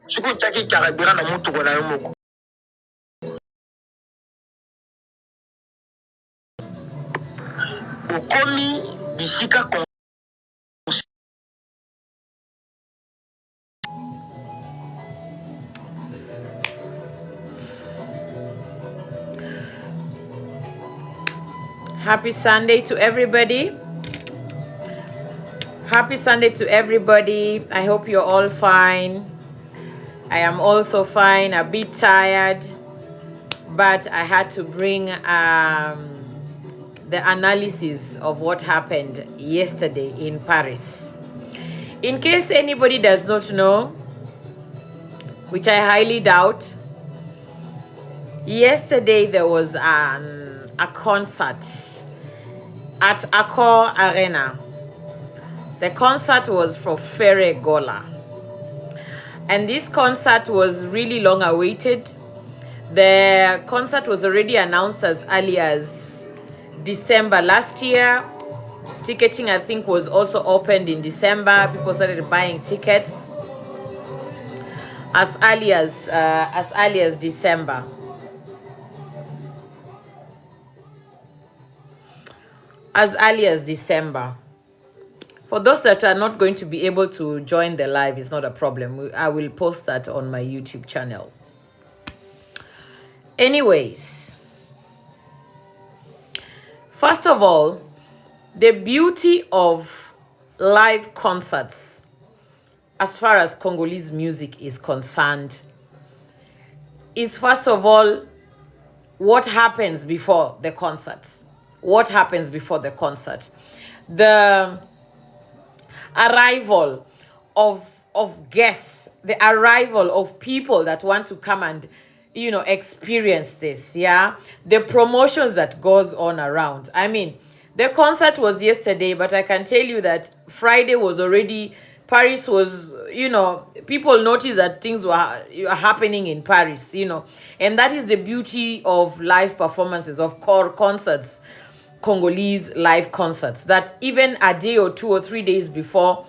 Soki otaki carburant na motuko na yo moko. Okomi bisika Happy Sunday to everybody. Happy Sunday to everybody. I hope you're all fine. I am also fine, a bit tired, but I had to bring the analysis of what happened yesterday in Paris. In case anybody does not know, which I highly doubt, yesterday there was a concert at Accir Arena. The concert was for Ferre, Gola. And this concert was really long awaited. The concert was already announced as early as December last year. Ticketing, I think, was also opened in December. People started buying tickets as early as December. As early as December. For those that are not going to be able to join the live, it's not a problem. I will post that on my YouTube channel. Anyways, first of all, the beauty of live concerts, as far as Congolese music is concerned, is first of all, what happens before the concert. What happens before the concert? The arrival of guests, the arrival of people that want to come and, you know, experience this, yeah? The promotions that goes on around. I mean, the concert was yesterday, but I can tell you that Friday was already, Paris was, you know, people noticed that things were happening in Paris, you know. And that is the beauty of live performances, of core concerts, Congolese live concerts, that even a day or 2 or 3 days before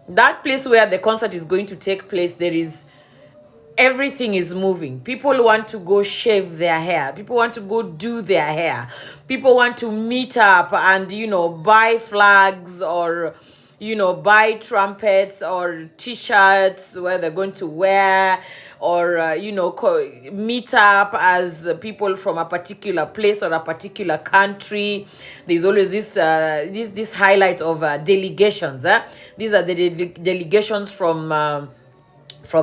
that place where the concert is going to take place, there is everything is moving. People want to go shave their hair. People want to go do their hair. People want to meet up and, you know, buy flags or, you know, buy trumpets or t-shirts where they're going to wear, or, you know, meet up as people from a particular place or a particular country. There's always this highlight of delegations. These are the delegations from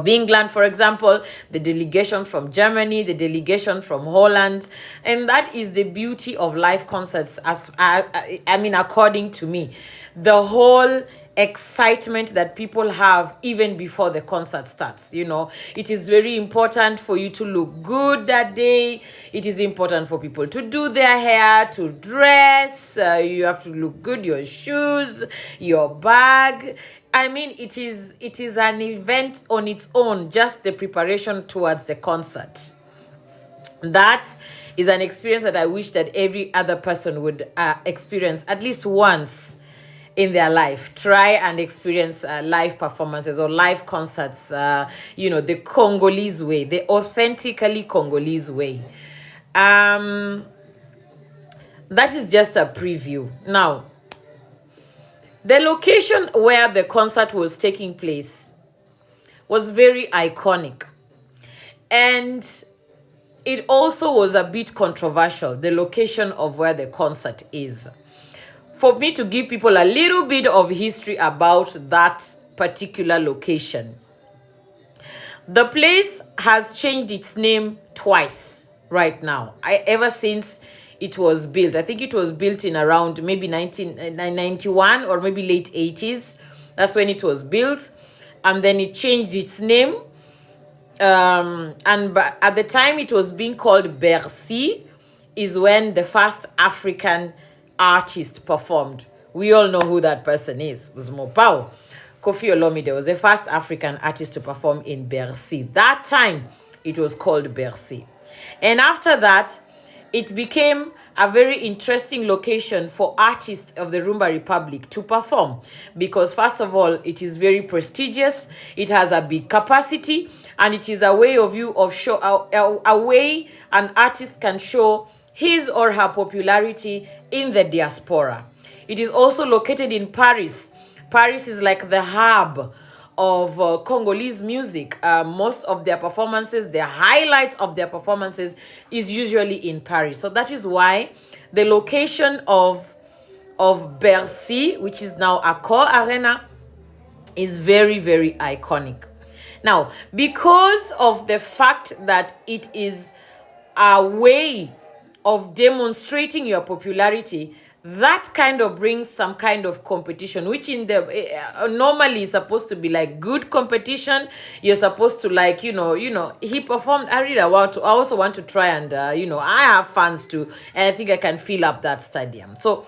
England, for example, the delegation from Germany, the delegation from Holland. And that is the beauty of live concerts, as I mean, according to me. The whole excitement that people have even before the concert starts, you know. It is very important for you to look good that day. It is important for people to do their hair, to dress. You have to look good, your shoes, your bag. I mean, it is an event on its own, just the preparation towards the concert. That is an experience that I wish that every other person would experience at least once in their life. Try and experience live performances or live concerts, you know, the Congolese way, the authentically Congolese way. That is just a preview. Now, the location where the concert was taking place was very iconic. And it also was a bit controversial, the location of where the concert is. For me to give people a little bit of history about that particular location. The place has changed its name twice right now. Ever since it was built. I think it was built in around maybe 1991 or maybe late 80s. That's when it was built. And then it changed its name. And at the time it was being called Bercy, is when the first African artist performed. We all know who that person is. It was Mopao. Kofi Olomide was the first African artist to perform in Bercy. That time, it was called Bercy. And after that, it became a very interesting location for artists of the Rumba Republic to perform, because first of all, it is very prestigious, it has a big capacity, and it is a way a way an artist can show his or her popularity in the diaspora. It is also located in Paris. Paris is like the hub of Congolese music. Most of their performances, the highlights of their performances is usually in Paris. So that is why the location of Bercy, which is now Accor Arena, is very, very iconic. Now, because of the fact that it is a way of demonstrating your popularity, that kind of brings some kind of competition, which in the normally is supposed to be like good competition. You're supposed to like, he performed. I also want to try and, I have fans too. And I think I can fill up that stadium. So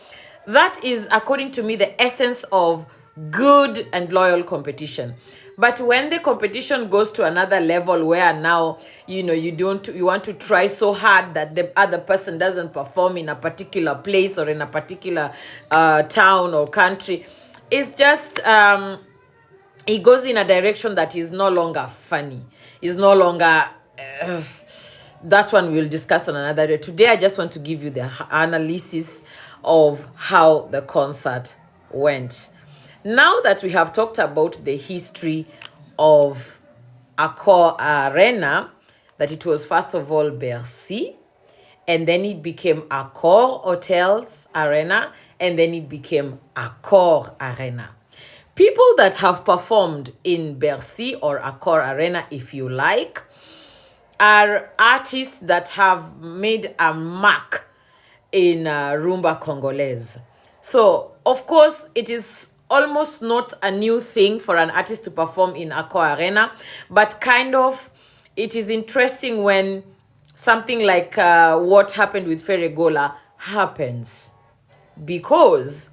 that is, according to me, the essence of good and loyal competition. But when the competition goes to another level where now, you want to try so hard that the other person doesn't perform in a particular place or in a particular town or country, it's just, it goes in a direction that is no longer funny. It's no longer, that one we'll discuss on another day. Today, I just want to give you the analysis of how the concert went. Now that we have talked about the history of Accor Arena, that it was first of all Bercy, and then it became Accor Hotels Arena, and then it became Accor Arena. People that have performed in Bercy or Accor Arena, if you like, are artists that have made a mark in Rumba Congolaise. So, of course, it is almost not a new thing for an artist to perform in Accor Arena, but kind of it is interesting when something like what happened with Ferre Gola happens, because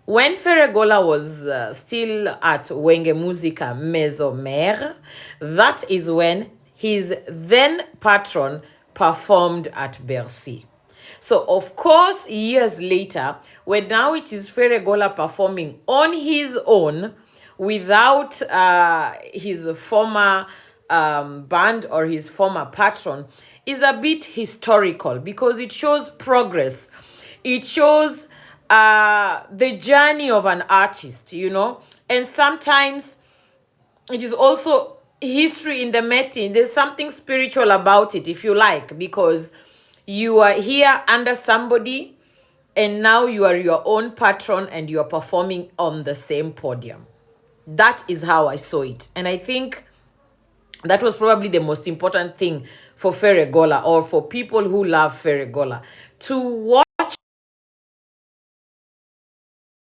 when Ferre Gola was still at Wenge Musica Maison Mère, that is when his then patron performed at Bercy. So, of course, years later, when now it is Ferre Gola performing on his own without his former band or his former patron, is a bit historical, because it shows progress. It shows the journey of an artist, and sometimes it is also history in the making. There's something spiritual about it, if you like, because you are here under somebody, and now you are your own patron and you are performing on the same podium. That is how I saw it. And I think that was probably the most important thing for Ferre Gola, or for people who love Ferre Gola, to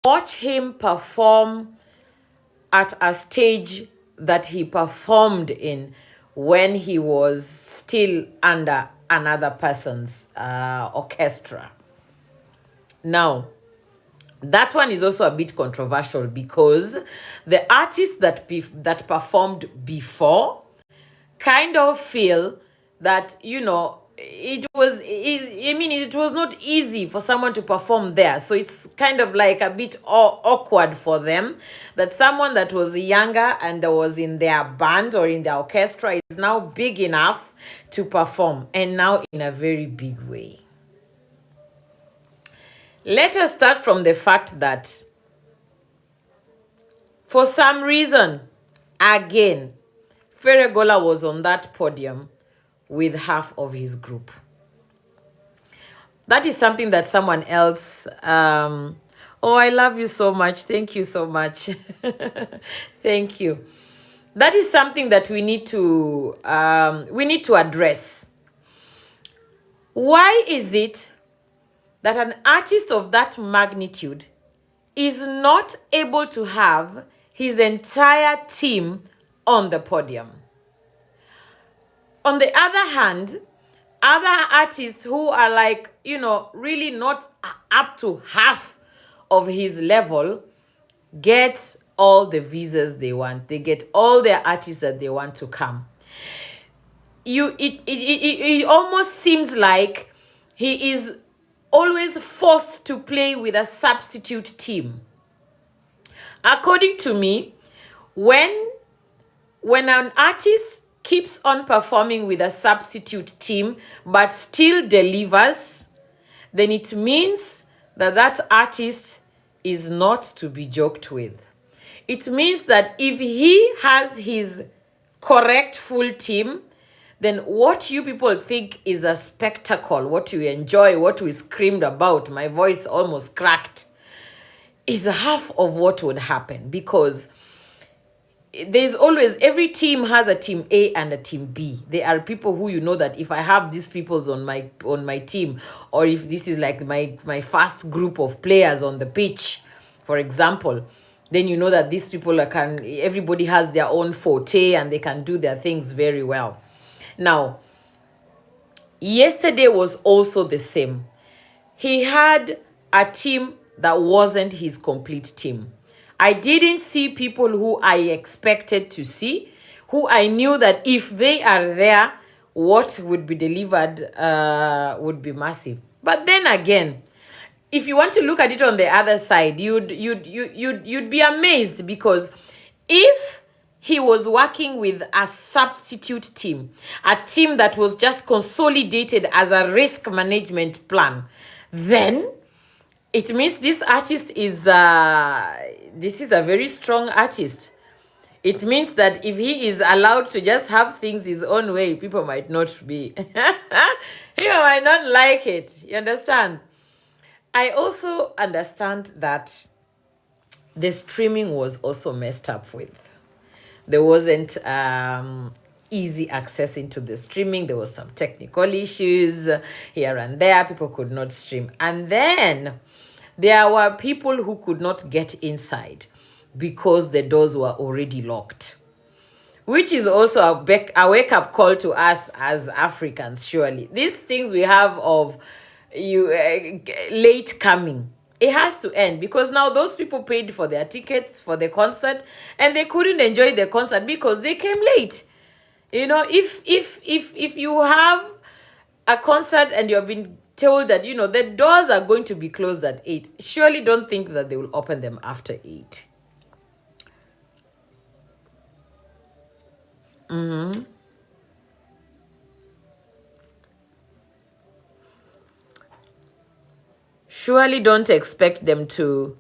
watch him perform at a stage that he performed in when he was still under another person's orchestra. Now, that one is also a bit controversial, because the artists that performed before kind of feel that, it was not easy for someone to perform there. So it's kind of like a bit awkward for them that someone that was younger and that was in their band or in their orchestra is now big enough to perform, and now in a very big way. Let us start from the fact that for some reason, again, Ferre Gola was on that podium with half of his group. That is something that someone else, oh, I love you so much. Thank you so much. Thank you. That is something that we need to address. Why is it that an artist of that magnitude is not able to have his entire team on the podium? On the other hand, other artists who are like, really not up to half of his level get all the visas they want. They get all their artists that they want to come. It almost seems like he is always forced to play with a substitute team. According to me, when an artist keeps on performing with a substitute team but still delivers, then it means that artist is not to be joked with. It means that if he has his correct full team, then what you people think is a spectacle, what you enjoy, what we screamed about, my voice almost cracked, is half of what would happen. Because there's always, every team has a team A and a team B. There are people who, you know, that if I have these peoples on my team, or if this is like my first group of players on the pitch, for example, then you know that these people everybody has their own forte and they can do their things very well. Now, yesterday was also the same. He had a team that wasn't his complete team. I didn't see people who I expected to see, who I knew that if they are there, what would be delivered would be massive. But then again, if you want to look at it on the other side, you'd be amazed, because if he was working with a substitute team, a team that was just consolidated as a risk management plan, then it means this artist is this is a very strong artist. It means that if he is allowed to just have things his own way, people might not be people might not like it. You understand? I also understand that the streaming was also messed up with. There wasn't easy access into the streaming. There was some technical issues here and there. People could not stream. And then there were people who could not get inside because the doors were already locked, which is also a wake-up call to us as Africans, surely. These things we have of late coming, it has to end, because now those people paid for their tickets for the concert and they couldn't enjoy the concert because they came late. You know, if you have a concert and you've been told that, you know, the doors are going to be closed at 8, surely don't think that they will open them after 8. Surely don't expect them to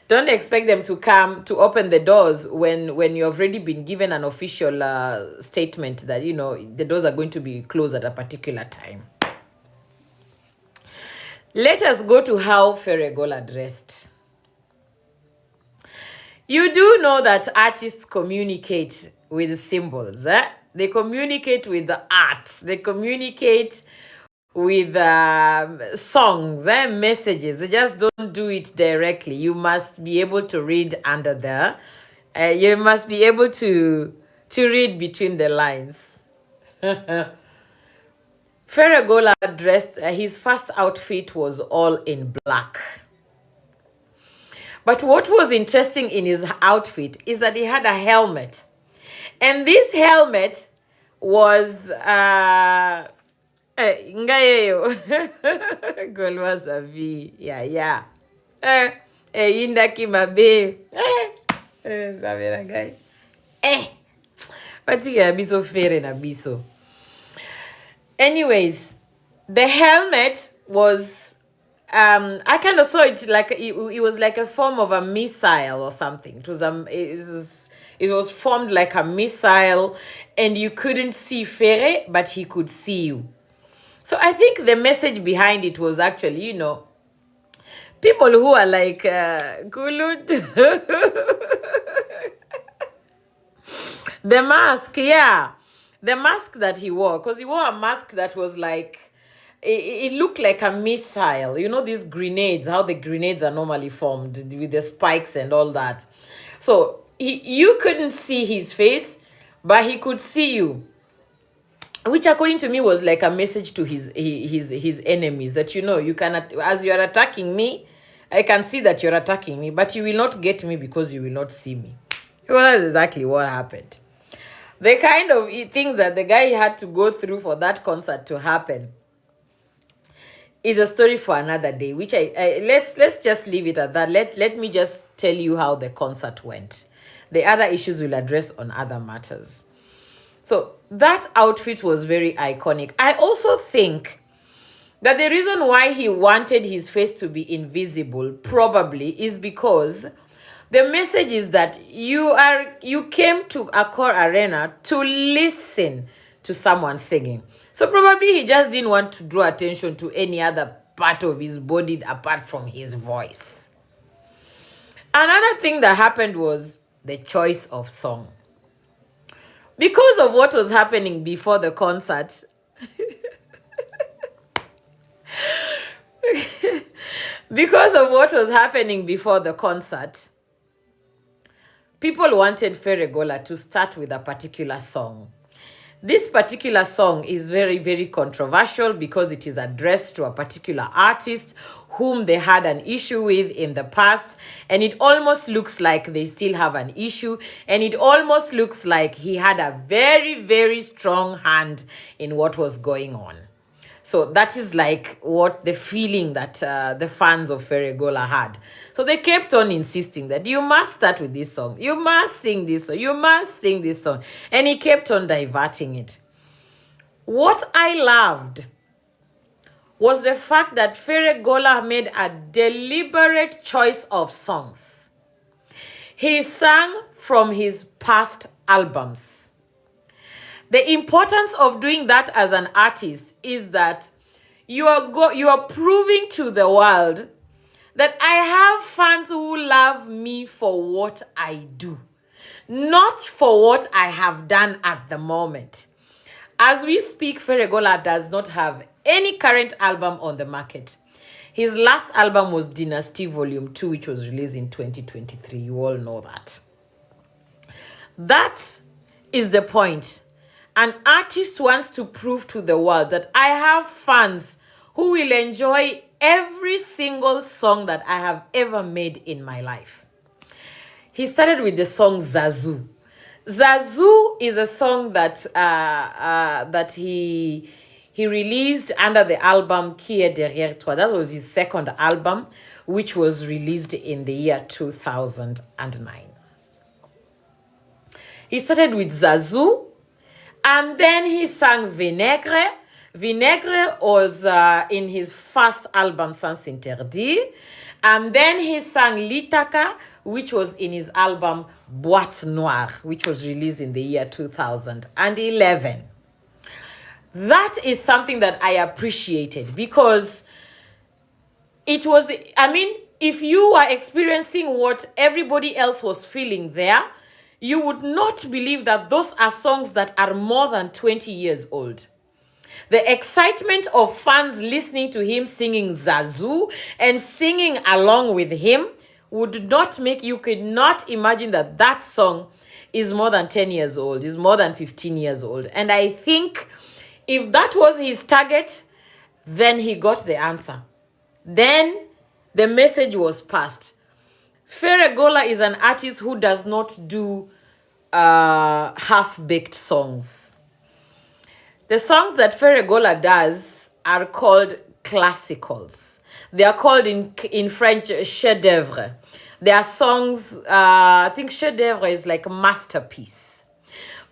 don't expect them to come to open the doors when you've already been given an official statement that, you know, the doors are going to be closed at a particular time. Let us go to how Ferre Gola dressed. You do know that artists communicate with symbols. They communicate with the art. They communicate with songs and messages. They just don't do it directly. You must be able to read under there. You must be able to read between the lines. Ferre Gola dressed, his first outfit was all in black. But what was interesting in his outfit is that he had a helmet. And this helmet was ngayo golwa savi yeah indaki mabe savera guy patiga biso Ferre na biso. Anyways, the helmet was I kind of saw it like it was like a form of a missile or something. It was formed like a missile, and you couldn't see Ferre, but he could see you. So I think the message behind it was actually, you know, people who are like Gulut. The mask, yeah. The mask that he wore, because he wore a mask that was like, it looked like a missile. You know, these grenades, how the grenades are normally formed with the spikes and all that. So you couldn't see his face, but he could see you. Which, according to me, was like a message to his enemies that, you know, you cannot, as you are attacking me, I can see that you're attacking me, but you will not get me because you will not see me. Well, that's exactly what happened. the kind of things that the guy had to go through for that concert to happen is a story for another day, which let's just leave it at that. Let me just tell you how the concert went. The other issues we'll address on other matters. So that outfit was very iconic. I also think that the reason why he wanted his face to be invisible probably is because the message is that you came to Accor Arena to listen to someone singing. So probably he just didn't want to draw attention to any other part of his body apart from his voice. Another thing that happened was the choice of song. Because of what was happening before the concert, because of what was happening before the concert, people wanted Ferre Gola to start with a particular song. This particular song is very, very controversial because it is addressed to a particular artist whom they had an issue with in the past. And it almost looks like they still have an issue. And it almost looks like he had a very, very strong hand in what was going on. So that is like what the feeling that the fans of Ferre Gola had. So they kept on insisting that you must start with this song. You must sing this song. You must sing this song. And he kept on diverting it. What I loved was the fact that Ferre Gola made a deliberate choice of songs. He sang from his past albums. The importance of doing that as an artist is that you are proving to the world that I have fans who love me for what I do, not for what I have done at the moment. As we speak, Ferre Gola does not have any current album on the market. His last album was Dynasty Volume 2, which was released in 2023. You all know that. That is the point. An artist wants to prove to the world that I have fans who will enjoy every single song that I have ever made in my life. He started with the song Zazu. Zazu is a song that that he released under the album Qui est derrière toi. That was his second album, which was released in the year 2009. He started with Zazu. And then he sang Vinaigre. Vinaigre was in his first album, Sans Interdit. And then he sang Litaka, which was in his album Boîte Noire, which was released in the year 2011. That is something that I appreciated because it was, if you are experiencing what everybody else was feeling there, you would not believe that those are songs that are more than 20 years old. The excitement of fans listening to him singing Zazu and singing along with him would not make, you could not imagine that that song is more than 10 years old, is more than 15 years old. And I think if that was his target, then he got the answer. Then the message was passed. Ferre Gola is an artist who does not do half-baked songs. The songs that Ferre Gola does are called classicals. They are called in French chef-d'œuvre. They are songs, I think chef-d'œuvre is like a masterpiece.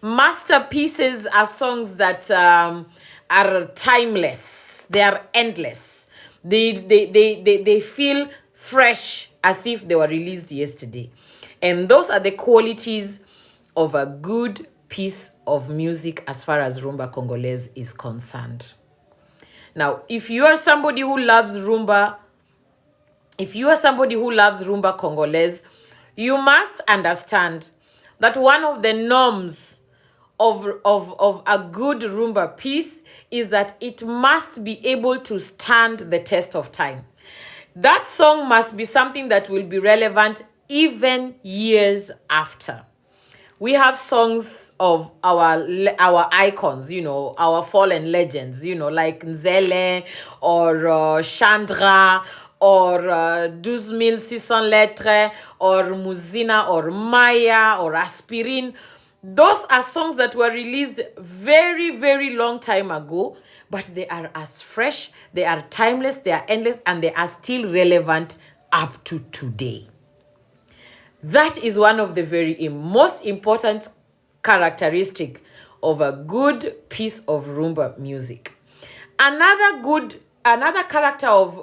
Masterpieces are songs that are timeless. They are endless. They feel fresh as if they were released yesterday. And those are the qualities of a good piece of music as far as rumba Congolese is concerned. Now, if you are somebody who loves rumba, Congolese, you must understand that one of the norms of a good rumba piece is that it must be able to stand the test of time. That song must be something that will be relevant even years after. We have songs of our icons, our fallen legends, like Nzele or Chandra or 12,600 lettres or Muzina or Maya or Aspirine. Those are songs that were released very, very long time ago, but they are as fresh, they are timeless, they are endless, and they are still relevant up to today. That is one of the very most important characteristic of a good piece of rumba music. Another character of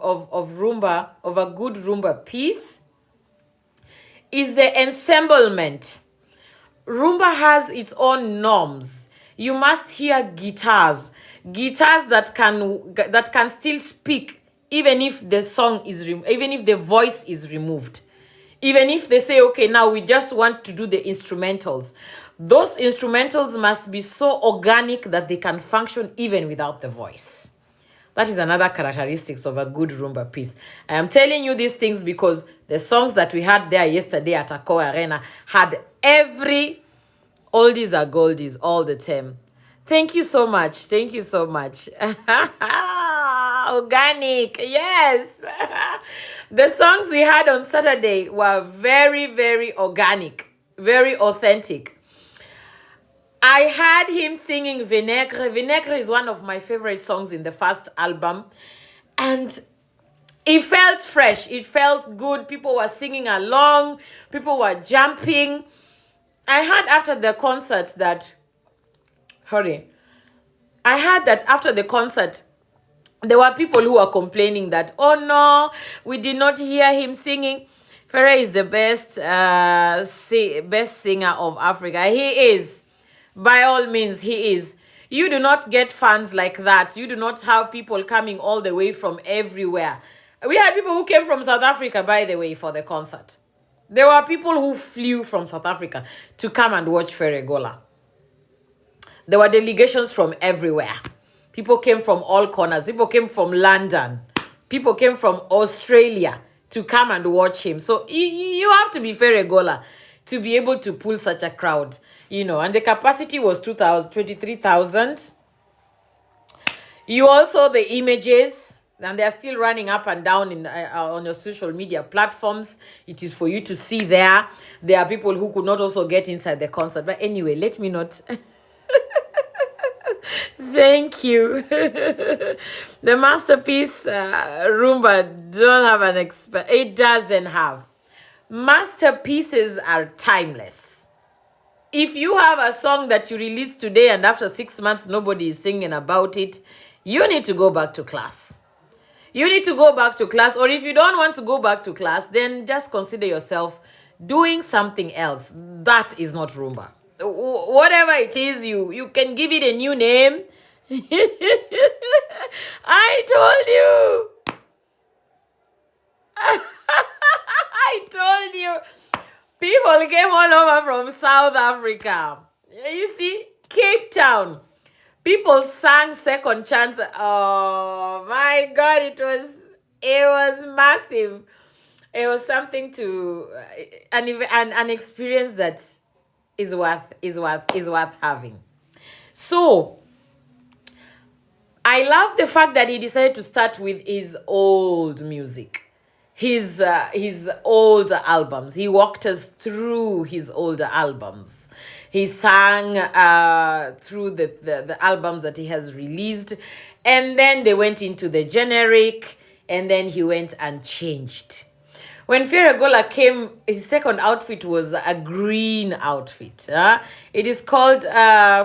rumba, of a good rumba piece, is the ensemblement. Rumba has its own norms. You must hear guitars that can still speak even if the song is even if the voice is removed. Even if they say, okay, now we just want to do the instrumentals. Those instrumentals must be so organic that they can function even without the voice. That is another characteristics of a good rumba piece. I am telling you these things because the songs that we had there yesterday at Accir Arena had every oldies are goldies all the time. Thank you so much. Thank you so much. Organic, yes. The songs we had on Saturday were very, very organic, very authentic. I had him singing Vinaigre. Vinaigre is one of my favorite songs in the first album. And it felt fresh. It felt good. People were singing along. People were jumping. I heard after the concert that, after the concert, there were people who were complaining that, oh no, we did not hear him singing. Ferre is the best singer of Africa. He is. By all means, he is. You do not get fans like that. You do not have people coming all the way from everywhere. We had people who came from South Africa, by the way, for the concert. There were people who flew from South Africa to come and watch Ferre Gola. There were delegations from everywhere. People came from all corners. People came from London. People came from Australia to come and watch him. So you have to be Ferre Gola to be able to pull such a crowd, and the capacity was 23,000. You also, the images, and they're still running up and down on your social media platforms. It is for you to see there. There are people who could not also get inside the concert. But anyway, let me not... Thank you. The masterpiece rumba don't have an it doesn't have. Masterpieces are timeless. If you have a song that you release today and after 6 months nobody is singing about it, you need to go back to class. You need to go back to class, or if you don't want to go back to class, then just consider yourself doing something else. That is not rumba. Whatever it is, you can give it a new name. I told you. I told you. People came all over from South Africa. You see, Cape Town. People sang Second Chance. Oh my God, it was massive. It was something to an experience that is worth having. So I love the fact that he decided to start with his old music, his old albums. He walked us through his older albums. He sang through the albums that he has released, and then they went into the generic, and then he went and changed. When Ferre Gola came, his second outfit was a green outfit. It is called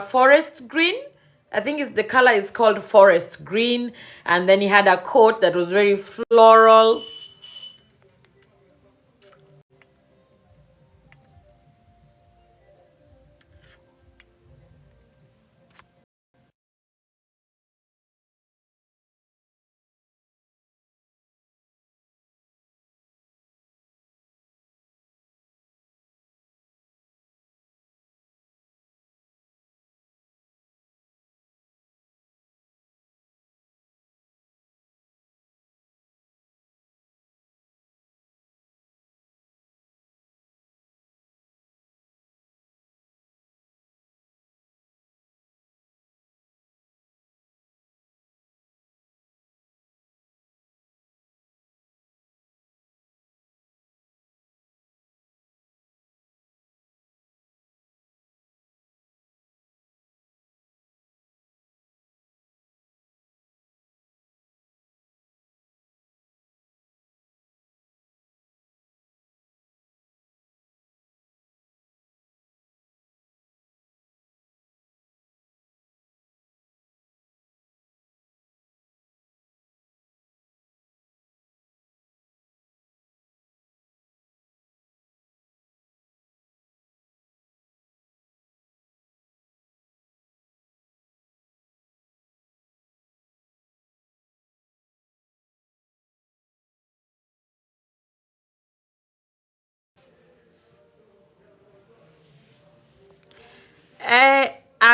forest green. I think the color is called forest green. And then he had a coat that was very floral.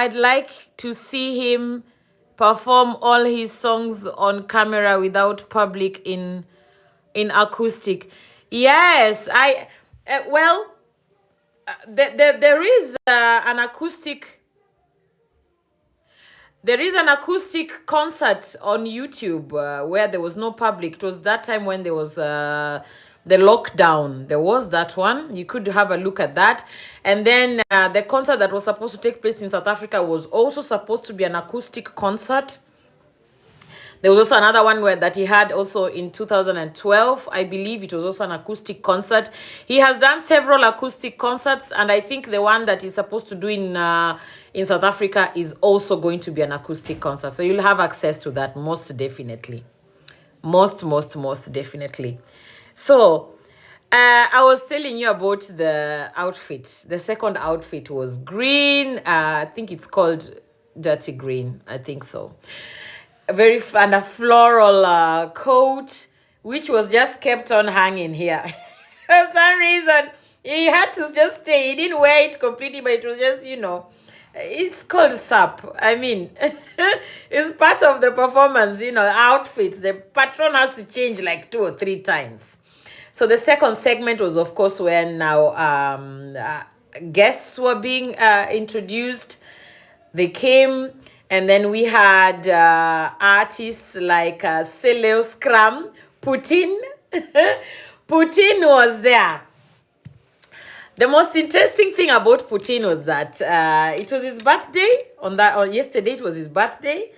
I'd like to see him perform all his songs on camera without public in acoustic. Yes, there is an acoustic. There is an acoustic concert on YouTube where there was no public. It was that time when there was the lockdown. There was that one. You could have a look at that. And then the concert that was supposed to take place in South Africa was also supposed to be an acoustic concert. There was also another one that he had also in 2012. I believe it was also an acoustic concert. He has done several acoustic concerts, and I think the one that he's supposed to do in South Africa is also going to be an acoustic concert. So you'll have access to that most definitely. Most definitely. So I was telling you about the outfit. The second outfit was green. I think it's called dirty green. I think so. A floral coat, which was just kept on hanging here. For some reason, he had to just stay. He didn't wear it completely, but it was just, it's called SAP. I mean, it's part of the performance, outfits. The patron has to change like 2 or 3 times. So the second segment was, of course, when now guests were being introduced. They came. And then we had artists like Seleo Scrum, Putin. Putin was there. The most interesting thing about Putin was that it was his birthday. Yesterday it was his birthday,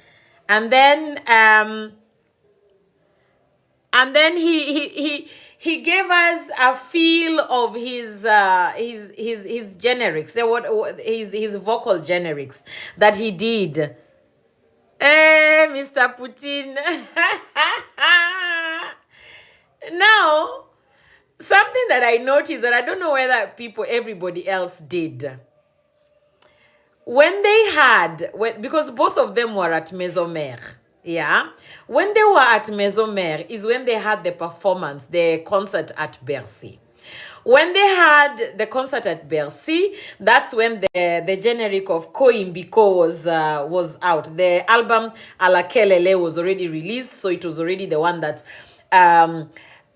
and then he gave us a feel of his generics. His vocal generics that he did. Hey, Mr. Putin. Now, something that I noticed that I don't know whether everybody else did. Because both of them were at Maison Mère. Yeah. When they were at Maison Mère is when they had the performance, the concert at Bercy. When they had the concert at Bercy, that's when the generic of Koimbiko was out. The album Alakelele was already released, so it was already the one that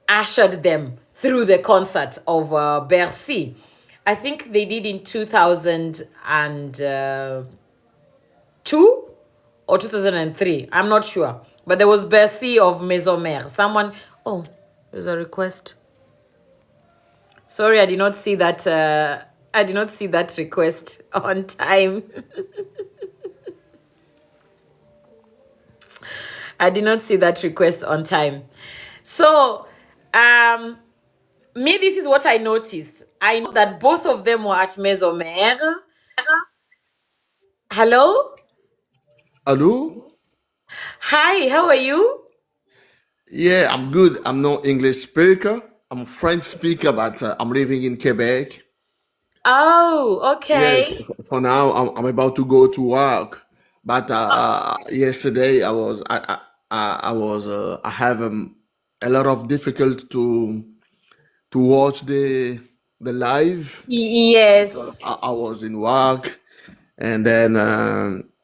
ushered them through the concert of Bercy. I think they did in 2002 or 2003. I'm not sure. But there was Bercy of Maison Mère. There's a request. Sorry, I did not see that. I did not see that request on time. I did not see that request on time. So, this is what I noticed. I know that both of them were at Maison Mère. Hello? Hello? Hi, how are you? Yeah, I'm good. I'm not English speaker. I'm French speaker, but I'm living in Quebec. Oh, Yeah, okay. for now, I'm about to go to work. But yesterday, I have a lot of difficult to watch the live. Yes. I was in work, and then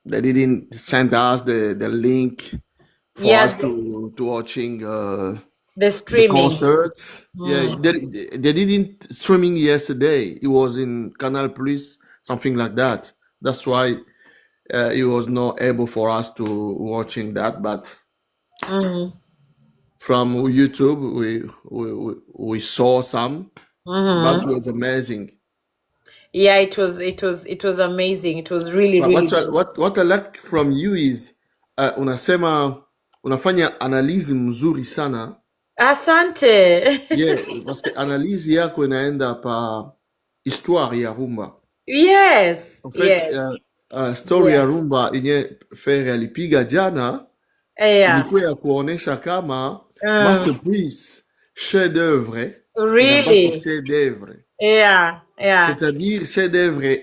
they didn't send us the link for Yeah, us to watching the the streaming. concerts. Yeah, they didn't streaming yesterday. It was in Canal Plus, something like that. That's why it was not able for us to watching that. But Mm, from YouTube, we saw some, but it mm-hmm. was amazing. Yeah, it was amazing. It was really, But really good. what I like from you is unafanya analizi mzuri sana. Asante. Yeah, parce que analizi yako inaenda pa histoire ya rumba. Yes, En fait, yes, story ya yes. rumba yenye Ferre alipiga jana Yeah. ilikuwa ya kuonesha kama Mm, masterpiece, chef d'œuvre inabaki really? chef d'œuvre. Yeah, yeah. C'est-à-dire chef d'œuvre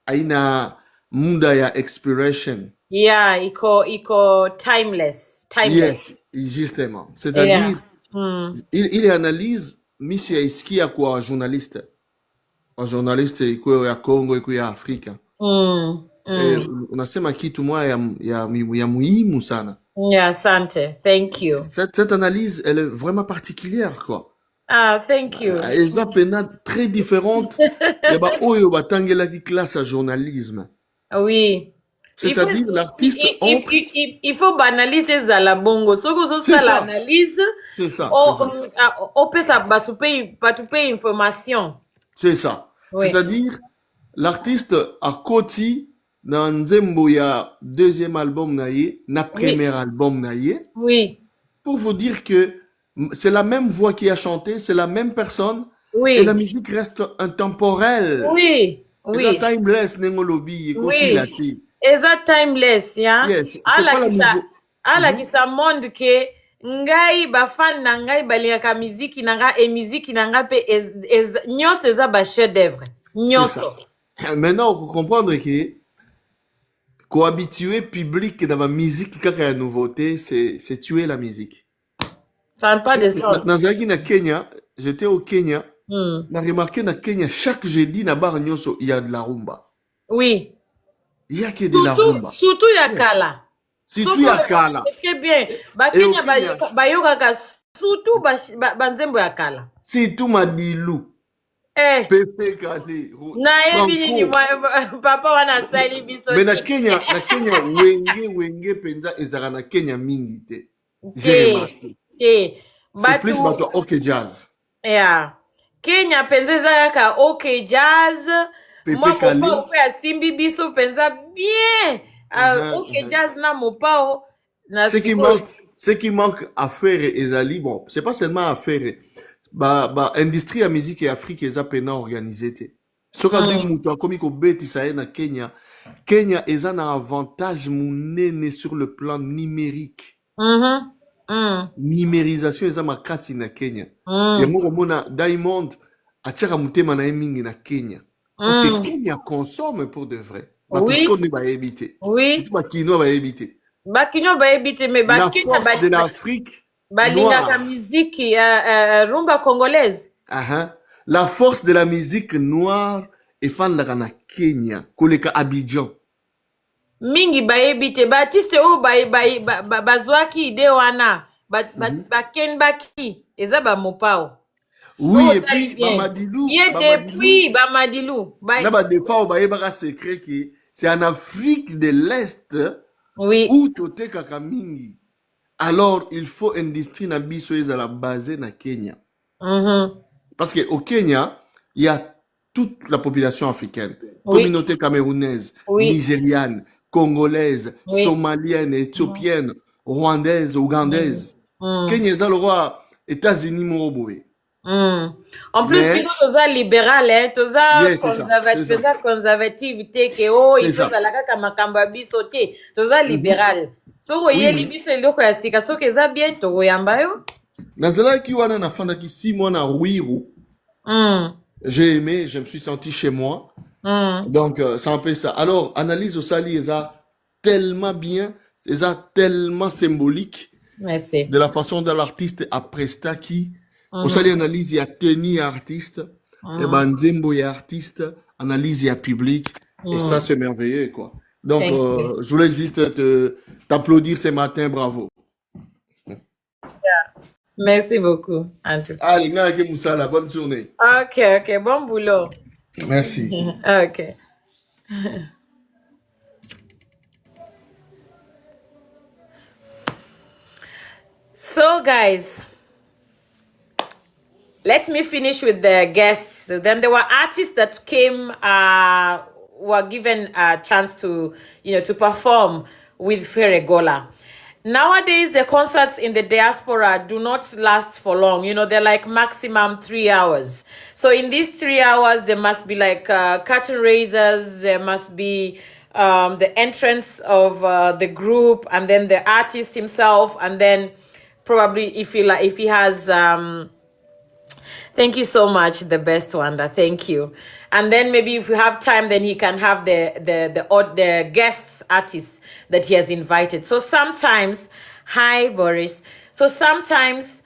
haina muda ya expiration. Yeah, iko timeless. Yes, justement. Yeah. C'est-à-dire Mm, ile analyse misi yaisikia kwa journaliste. Wa journaliste ikuwe ya Congo, ikuwe ya Afrika. mm. Unasema kitu moja ya muhimu sana. Yeah, asante. Thank you. Cette analyse, elle est vraiment particulière, quoi. Ah, thank you. Eza pena très différente. Yaba oyo batangela ki classe à journalisme. Oui. C'est-à-dire l'artiste entre. Il faut banaliser ça la bongo. C'est ça. L'analyse. C'est ça. On peut ça pas tout payer information. C'est ça. Oui. C'est-à-dire l'artiste a koti na nzembo ya deuxième album na ye, na premier album na ye. Oui. Pour vous dire que c'est la même voix qui a chanté, c'est la même personne. Oui. Et la musique reste intemporelle. Oui. Oui. Eza timeless nengolobi ekosi lati. Eza timeless, ya. Yes, c'est pas la nouveau. Ala ki sa monde ke ngai ba fan na ngai balingaka miziki na nga e miziki na nga pe nyonso eza ba chef d'œuvre. Nyonso. Maintenant, on peut comprendre que cohabituer public dans la musique kaka ya nouveauté, c'est tuer la musique. Ça n'a pas de sens. Nazaki na Kenya, j'étais au Kenya. Na remarqué na Kenya chaque jeudi na bar nyonso il y a de la rumba. Oui. Il y a que de la rumba. Surtout ya kala. Surtout ya kala. C'est très bien. Ba Kenya bayokaka surtout ba nzembo ya kala. Surtout Madilu. Pepe Kale. Na yebi ni papa wana sali biso. Mais na Kenya wenge penza ezara na Kenya mingi te. J'ai remarqué. C'est plus bato OK Jazz. Yeah. Kenya penza zaka OK Jazz. Moi mon père Simbi biso penza bien. OK Jazz na mopao. Ce qui manque à Ferre ezali bon, c'est pas seulement à Ferre. Industrie ya musique et Afrique eza pena organisé te. Soka zui mutu akomi ko betisa na Kenya. Kenya eza na avantage munene sur le plan numérique. Numérisation eza makasi na Kenya. Yango komona Diamond atiaka mutema na mingi na Kenya. Parce que Kenya consomme pour de vrai. Tout ce qu'on va éviter. Oui. Surtout Bakino va éviter. Bakino va éviter, mais la force de l'Afrique. La musique rumba congolaise. La force de la musique noire est fan de la Kenya, koleka Abidjan. Mingi baebite batiste o bazwaki ide wana baken baki eza ba mopao. Oui, et puis Bamadilou. Depuis Bamadilou. Là ba des fois baebaka secret qui c'est en Afrique de l'Est où tote kaka mingi. Alors, il faut industrie na biso ezala basée na Kenya. Parce que au Kenya, il y a toute la population africaine, communauté camerounaise, nigériane, congolaise, somalienne, éthiopienne, rwandaise, ougandaise. Kenya est le roi États-Unis moroboé. En plus, ils sont tous libéral, hein, tous conservativité que ils sont à la kaka makamba biso te, tous libéral. So yeli biso eloko ya sika so keza bien to yamba yo. Nazala ki wana na fanda ki 6 mois na Ruiru. J'ai aimé, je me suis senti chez moi. Donc ça un peu ça. Alors analyse au sali eza tellement bien, eza tellement symbolique. Merci. De la façon dont l'artiste a presté qui au sali analyse il y a tenu artiste, et ben nzembo ya artiste, analyse ya public et ça c'est merveilleux quoi. Donc, je voulais juste t'applaudir ce matin, bravo. Merci beaucoup. Allez, Moussala, bonne journée. Ok, bon boulot. Merci. Ok. So, guys, let me finish with the guests. So then there were artists that came, were given a chance to, to perform with Ferre Gola. Nowadays, the concerts in the diaspora do not last for long. They're like maximum 3 hours. So in these 3 hours, there must be like curtain raisers. There must be the entrance of the group, and then the artist himself, and then probably if he has. Thank you so much, the best Wanda. Thank you. And then maybe if we have time, then he can have the guests artists that he has invited. So sometimes, hi Boris. So sometimes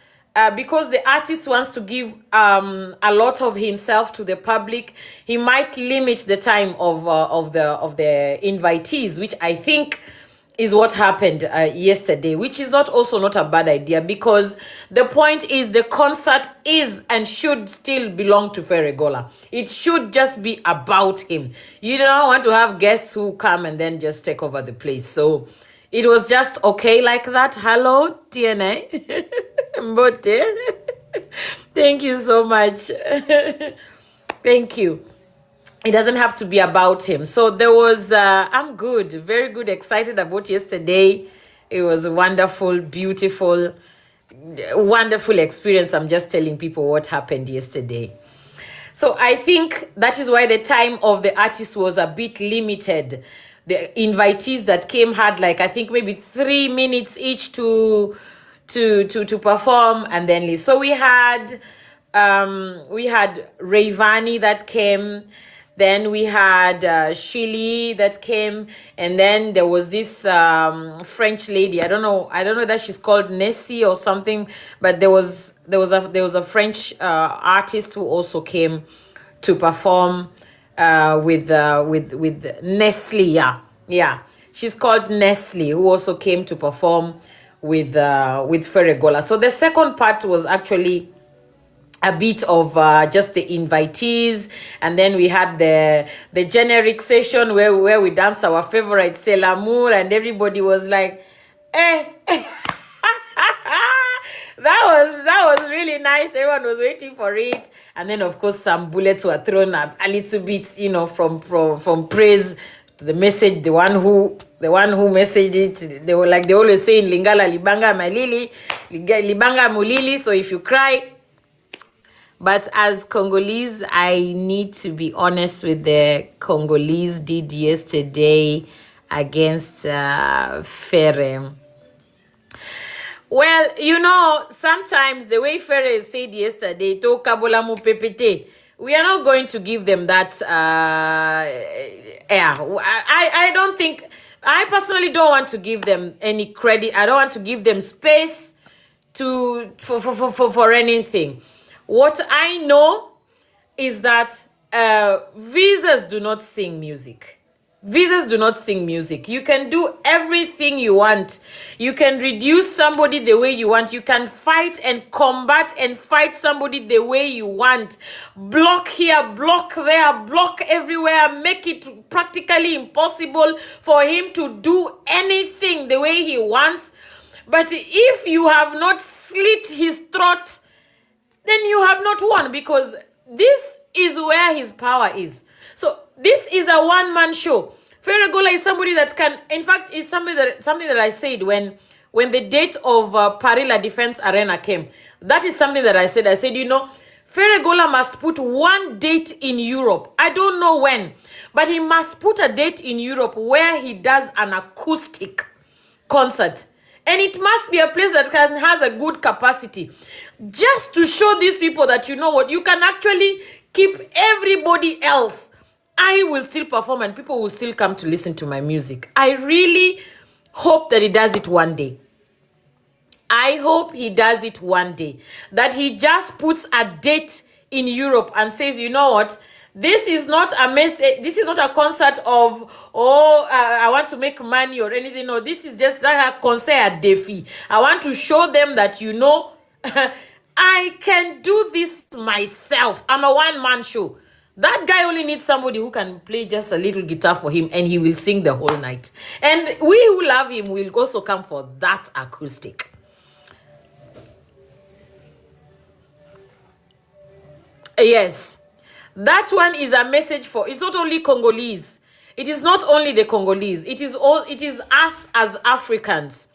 because the artist wants to give a lot of himself to the public, he might limit the time of the invitees, which I think is what happened yesterday, which is not a bad idea, because the point is the concert is and should still belong to Ferre Gola. It should just be about him. You don't want to have guests who come and then just take over the place. So it was just okay like that. Hello, TNA. Mbote. Thank you so much. Thank you. It doesn't have to be about him. So there was, I'm good, very good, excited about yesterday. It was a wonderful, beautiful, wonderful experience. I'm just telling people what happened yesterday. So I think that is why the time of the artist was a bit limited. The invitees that came had like, I think maybe 3 minutes each to perform and then leave. So we had Rayvani that came. Then we had Shili that came, and then there was this French lady. I don't know that she's called Nessie or something, but there was a French artist who also came to perform with Nestle. Yeah, she's called Nestle, who also came to perform with Ferre Gola. So the second part was actually a bit of just the invitees, and then we had the generic session where we danced our favorite C'est l'amour, and everybody was like, eh. that was really nice. Everyone was waiting for it, and then of course some bullets were thrown up a little bit, from praise to the message. The one who messaged it, they were like, they always say in Lingala, libanga malili, libanga mulili. So if you cry. But as Congolese, I need to be honest with the Congolese did yesterday against Ferre. Well, sometimes the way Ferre said yesterday, to kabola mu pepete, we are not going to give them that air. I don't think, I personally don't want to give them any credit. I don't want to give them space for anything. What I know is that visas do not sing music. Visas do not sing music. You can do everything you want. You can reduce somebody the way you want. You can fight and combat and fight somebody the way you want. Block here, block there, block everywhere. Make it practically impossible for him to do anything the way he wants. But if you have not slit his throat, then you have not won, because this is where his power is. So this is a one-man show. Ferre Gola is somebody that can, in fact, is something that I said when the date of Paris La Defense Arena came. That is something that I said. I said, Ferre Gola must put one date in Europe. I don't know when, but he must put a date in Europe where he does an acoustic concert. And it must be a place that has a good capacity. Just to show these people that, you can actually keep everybody else. I will still perform and people will still come to listen to my music. I really hope that he does it one day. I hope he does it one day. That he just puts a date in Europe and says, you know what? This is not a message. This is not a concert of, I want to make money or anything. No, this is just a concert défi. I want to show them that, I can do this myself. I'm a one-man show. That guy only needs somebody who can play just a little guitar for him, and he will sing the whole night. And we who love him will also come for that acoustic. Yes. That one is a message for, it's not only Congolese. It is not only the Congolese. It is us as Africans.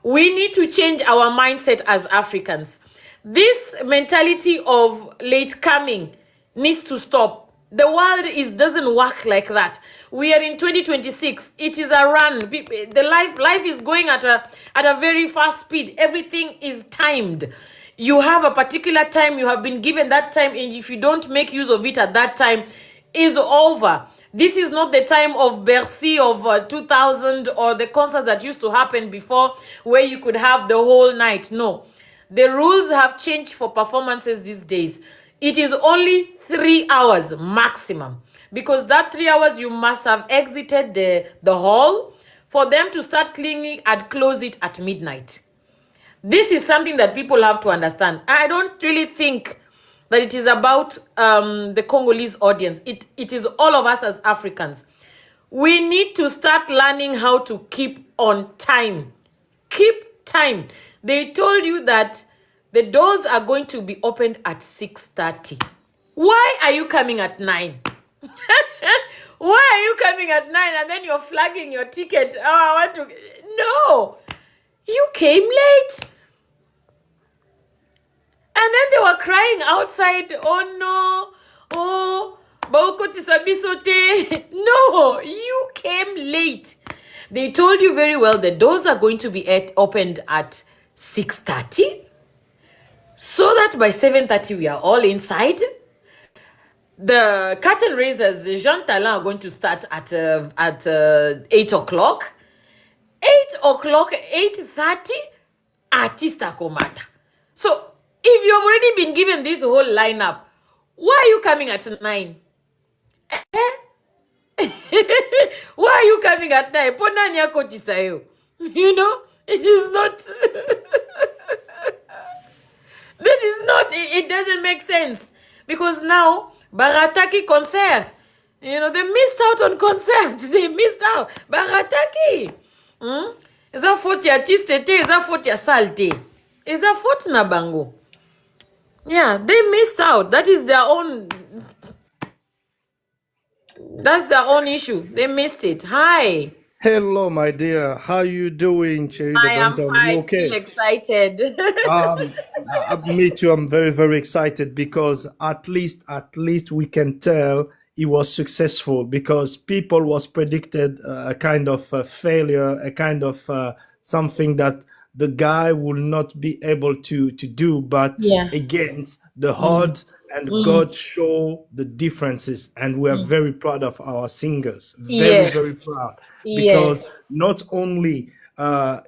We need to change our mindset as Africans. This mentality of late coming needs to stop. The world doesn't work like that. We are in 2026. It is a run. The life is going at a very fast speed. Everything is timed. You have a particular time, you have been given that time, and if you don't make use of it at that time, it's over. This is not the time of Bercy of 2000 or the concert that used to happen before, where you could have the whole night. No. The rules have changed for performances these days. It is only 3 hours maximum, because that 3 hours you must have exited the hall for them to start cleaning and close it at midnight. This is something that people have to understand. I don't really think that it is about the Congolese audience. It is all of us as Africans. We need to start learning how to keep on time. Keep time. They told you that the doors are going to be opened at 6:30. Why are you coming at 9? Why are you coming at 9 and then you're flagging your ticket? Oh, I want to... No! You came late. And then they were crying outside, oh no, oh, no, you came late. They told you very well the doors are going to be opened at 6:30, so that by 7:30 we are all inside. The curtain raisers, Jean Talon, are going to start at 8 o'clock. 8 o'clock, 8:30, artista komata. So, if you've already been given this whole lineup, why are you coming at 9? Why are you coming at 9? You know, it is not... That is not... It doesn't make sense. Because now, Barataki concert, you know, they missed out on concert. They missed out. Barataki. Is that faute ya artiste? Is that faute ya salte? Is that faute na bango? Yeah, they missed out. That is their own... That's their own issue. They missed it. Hi. Hello, my dear. How you doing, Cherry I am Donton? fine. You okay? Still excited. Me too. I'm very, very excited because at least we can tell it was successful, because people was predicted a kind of failure, a kind of something that the guy will not be able to do. But Yeah. against the hard and God show the differences, and we are very proud of our singers. Yes. Very proud, Yes. because not only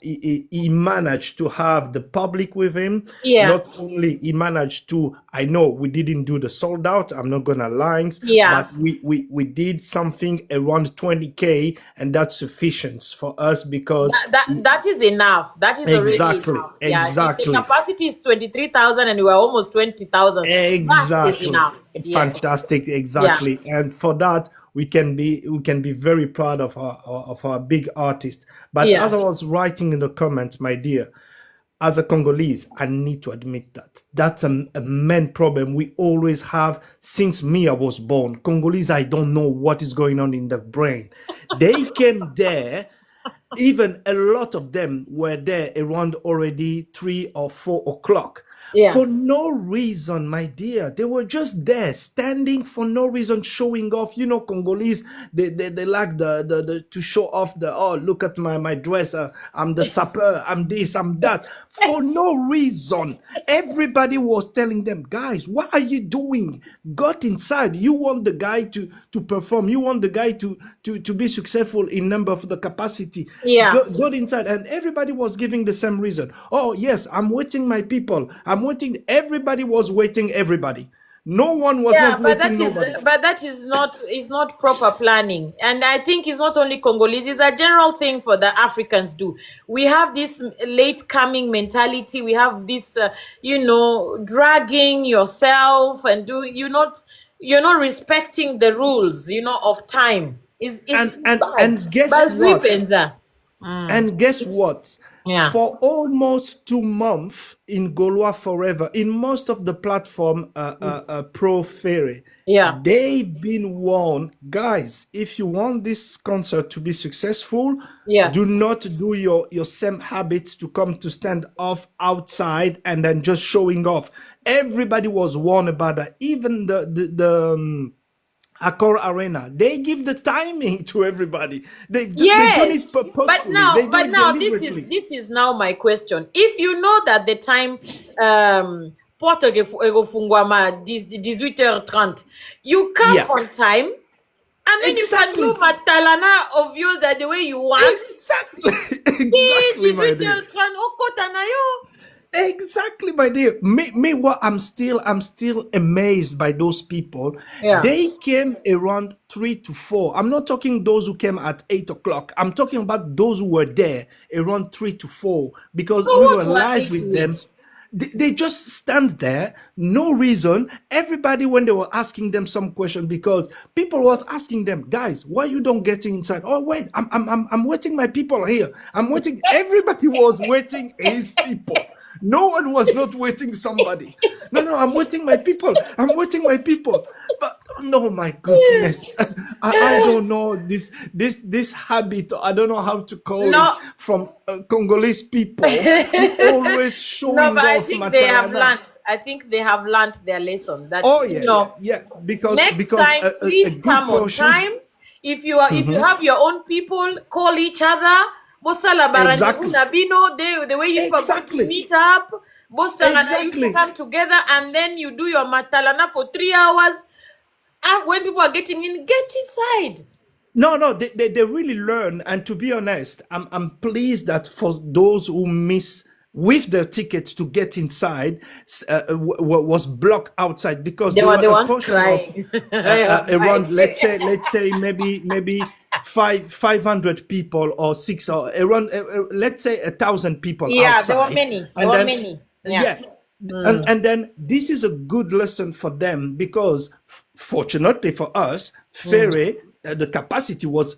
he managed to have the public with him, Yeah. not only he managed to, I know we didn't do the sold out, I'm not gonna lie, Yeah. but we did something around 20K, and that's sufficient for us, because That is enough. That is already Exactly, enough. Yeah, if exactly. the capacity is 23,000 and we are almost 20,000. That is Exactly. enough. Yes. Fantastic. Exactly. And for that, we can be very proud of our big artist. But Yeah. as I was writing in the comments, my dear, as a Congolese, I need to admit that that's a main problem we always have since me I was born. Congolese, I don't know what is going on in the brain. They came there. Even a lot of them were there around already 3 or 4 o'clock. Yeah. For no reason, my dear. They were just there, standing for no reason, showing off. You know, Congolese, they like the to show off the, oh, look at my dress. I'm the sapper. I'm this, I'm that. For no reason. Everybody was telling them, guys, what are you doing? Got inside. You want the guy to perform. You want the guy to be successful in number of the capacity. Yeah. Got inside. And everybody was giving the same reason. Oh, yes, I'm waiting my people. I'm waiting. Everybody was waiting everybody. No one was not waiting nobody. But that is not proper planning. And I think it's not only Congolese, it's a general thing for the Africans do. We have this late coming mentality. We have this, dragging yourself and you're not respecting the rules, of time. And guess what? And guess what? Yeah. For almost 2 months in Gola Forever, in most of the platform, pro Ferre, Yeah. they've been warned, guys, if you want this concert to be successful, Yeah. do not do your same habit to come to stand off outside and then just showing off. Everybody was warned about that. Even the Accor Arena, they give the timing to everybody. They do it purposefully. But now this is now my question. If you know that the time porte egofungwa ma 18h30, you come on time, and then Exactly. you can do matalana of yours the way you want. Exactly, my dear. 18h30 okota na yo. Exactly, my dear. Me, what I'm still amazed by those people. Yeah. They came around 3 to 4. I'm not talking those who came at 8 o'clock. I'm talking about those who were there around 3 to 4 because So we what were were they live with doing? them. They just stand there, no reason. Everybody, when they were asking them some question, because people was asking them, guys, why you don't getting inside? Oh wait, I'm waiting my people here. I'm waiting. Everybody was waiting his people. No one was not waiting somebody. No, I'm waiting my people. I'm waiting my people. But no, my goodness, I don't know this habit. I don't know how to call it No. from Congolese people to always No, showing but I off think they have Matalana. learned. I think they have learned their lesson. That Oh yeah. Because next time, a please good come on portion. time. If you have your own people, call each other. Bosala barani Exactly. unabino. The way you are going to Exactly. meet up. Bosanga na you to Exactly. come together, and then you do your matalana for 3 hours. And when people are getting in, get inside. No, they really learn. And to be honest, I'm pleased that for those who miss with their tickets to get inside, was blocked outside because They there were were the a ones portion of crying. Yeah, around, right. let's say maybe 500 people or six, or around let's say 1,000 people Yeah, there were outside, many. There and were then many. Yeah. yeah. And then this is a good lesson for them because fortunately for us, Ferre, the capacity was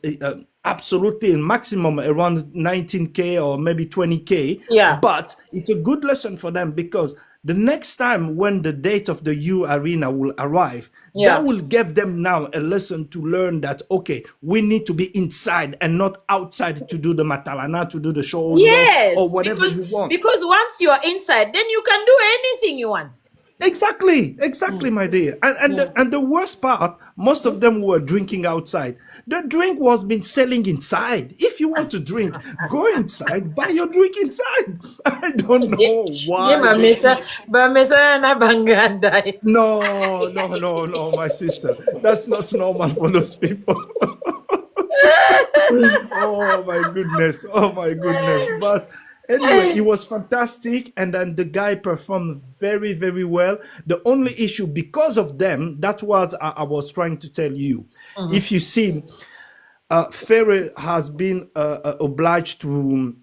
absolutely in maximum around 19K or maybe 20K. Yeah. But it's a good lesson for them because the next time when the date of the U Arena will arrive, Yeah. that will give them now a lesson to learn that, okay, we need to be inside and not outside to do the matalana, to do the showing off or Yes, whatever you want. because once you are inside, then you can do anything you want. Exactly, my dear. And the worst part, most of them were drinking outside. The drink was been selling inside. If you want to drink, go inside, buy your drink inside. I don't know why. Na banganda. No, my sister. That's not normal for those people. Oh my goodness. But anyway, it was fantastic. And then the guy performed very, very well. The only issue, because of them, that's what I was trying to tell you. If you see, Ferre has been obliged to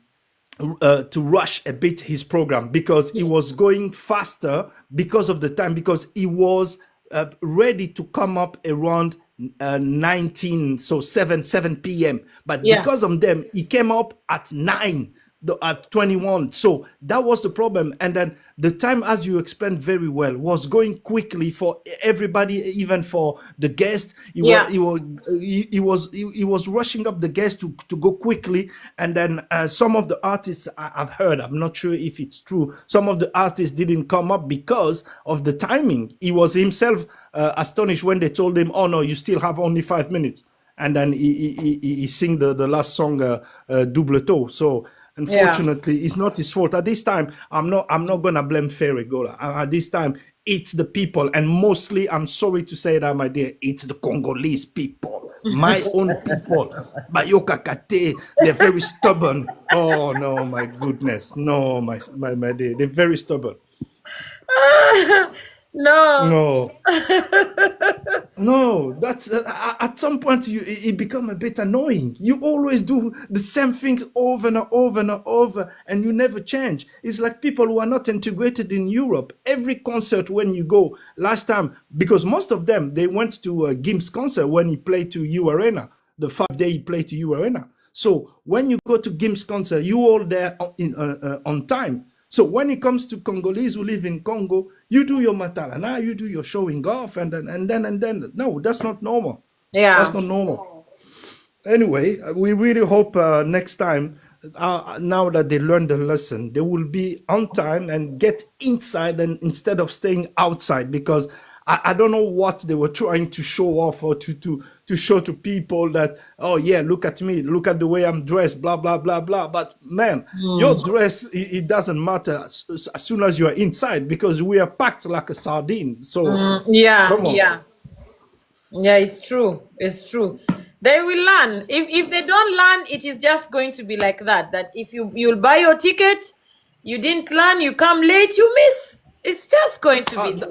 rush a bit his program because he was going faster because of the time, because he was ready to come up around 19, so 7 p.m. But Yeah. because of them, he came up at 9, at 21. So that was the problem. And then the time, as you explained very well, was going quickly for everybody, even for the guest. He was rushing up the guest to go quickly. And then some of the artists I've heard, I'm not sure if it's true, some of the artists didn't come up because of the timing. He was himself astonished when they told him, oh no, you still have only 5 minutes. And then he sing the last song, Double Toe. So unfortunately, it's not his fault. At this time, I'm not gonna blame Ferre, Gola. At this time, it's the people, and mostly, I'm sorry to say that, my dear, it's the Congolese people, my own people. Bayoka Kate, they're very stubborn. Oh no, my goodness, no, my dear, they're very stubborn. No. No, that's at some point it become a bit annoying. You always do the same things over and over and over, and you never change. It's like people who are not integrated in Europe. Every concert when you go, last time, because most of them, they went to Gim's concert when he played to U Arena, the 5 day he played to U Arena. So when you go to Gim's concert, you all there on time. So when it comes to Congolese who live in Congo, you do your matalana, you do your showing off, and then no, that's not normal. Yeah. That's not normal. Anyway, we really hope next time, now that they learn the lesson, they will be on time and get inside, and instead of staying outside, because I don't know what they were trying to show off or to show to people that, oh yeah, look at me, look at the way I'm dressed, blah, blah, blah, blah. But man, your dress, it doesn't matter as soon as you are inside, because we are packed like a sardine. So come on. Yeah, it's true. They will learn. If they don't learn, it is just going to be like that. That if you'll buy your ticket, You didn't learn, you come late, you miss. It's just going to be,